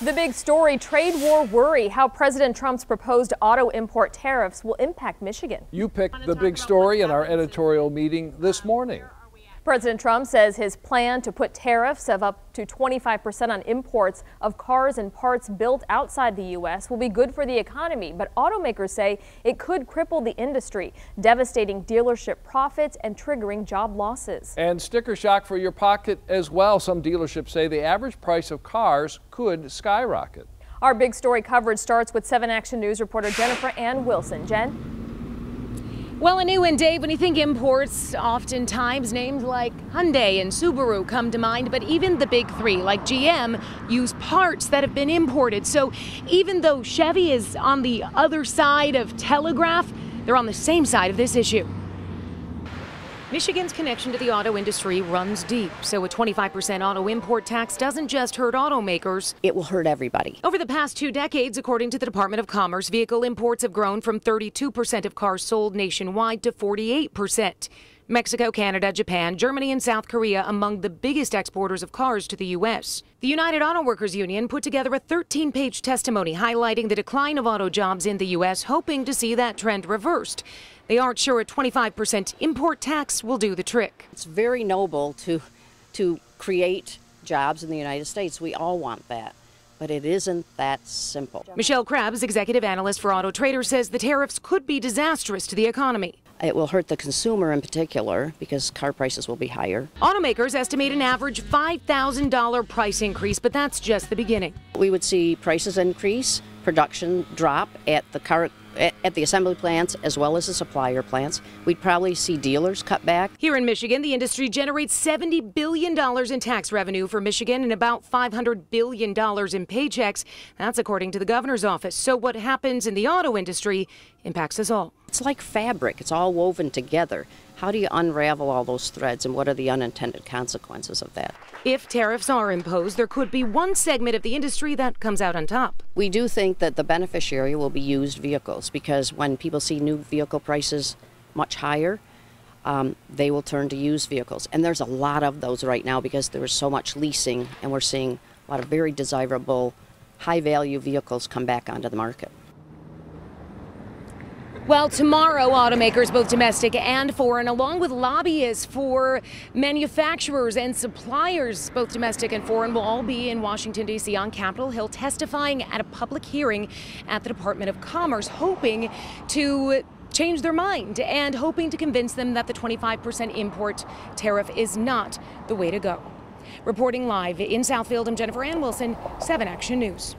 The big story, trade war worry, how President Trump's proposed auto import tariffs will impact Michigan. You picked the big story in our editorial meeting this morning. President Trump says his plan to put tariffs of up to 25% on imports of cars and parts built outside the U.S. will be good for the economy, but automakers say it could cripple the industry, devastating dealership profits and triggering job losses. And sticker shock for your pocket as well. Some dealerships say the average price of cars could skyrocket. Our big story coverage starts with 7 Action News reporter Jennifer Ann Wilson. Jen? Well, Anu and Dave, when you think imports, oftentimes names like Hyundai and Subaru come to mind, but even the big three like GM use parts that have been imported. So even though Chevy is on the other side of telegraph, they're on the same side of this issue. Michigan's connection to the auto industry runs deep, so a 25% auto import tax doesn't just hurt automakers. It will hurt everybody. Over the past 2 decades, according to the Department of Commerce, vehicle imports have grown from 32% of cars sold nationwide to 48%. Mexico, Canada, Japan, Germany, and South Korea among the biggest exporters of cars to the U.S. The United Auto Workers Union put together a 13-page testimony highlighting the decline of auto jobs in the U.S., hoping to see that trend reversed. They aren't sure a 25% import tax will do the trick. It's very noble to create jobs in the United States. We all want that. But it isn't that simple. Michelle Krebs, executive analyst for Auto Trader, says the tariffs could be disastrous to the economy. It will hurt the consumer in particular because car prices will be higher. Automakers estimate an average $5,000 price increase, but that's just the beginning. We would see prices increase, production drop at the assembly plants as well as the supplier plants. We'd probably see dealers cut back. Here in Michigan, the industry generates $70 billion in tax revenue for Michigan and about $500 billion in paychecks. That's according to the governor's office. So what happens in the auto industry impacts us all. It's like fabric. It's all woven together. How do you unravel all those threads, and what are the unintended consequences of that? If tariffs are imposed, there could be one segment of the industry that comes out on top. We do think that the beneficiary will be used vehicles, because when people see new vehicle prices much higher, they will turn to used vehicles. And there's a lot of those right now because there is so much leasing, and we're seeing a lot of very desirable, high-value vehicles come back onto the market. Well, tomorrow, automakers, both domestic and foreign, along with lobbyists for manufacturers and suppliers, both domestic and foreign, will all be in Washington, D.C. on Capitol Hill testifying at a public hearing at the Department of Commerce, hoping to change their mind and hoping to convince them that the 25% import tariff is not the way to go. Reporting live in Southfield, I'm Jennifer Ann Wilson, 7 Action News.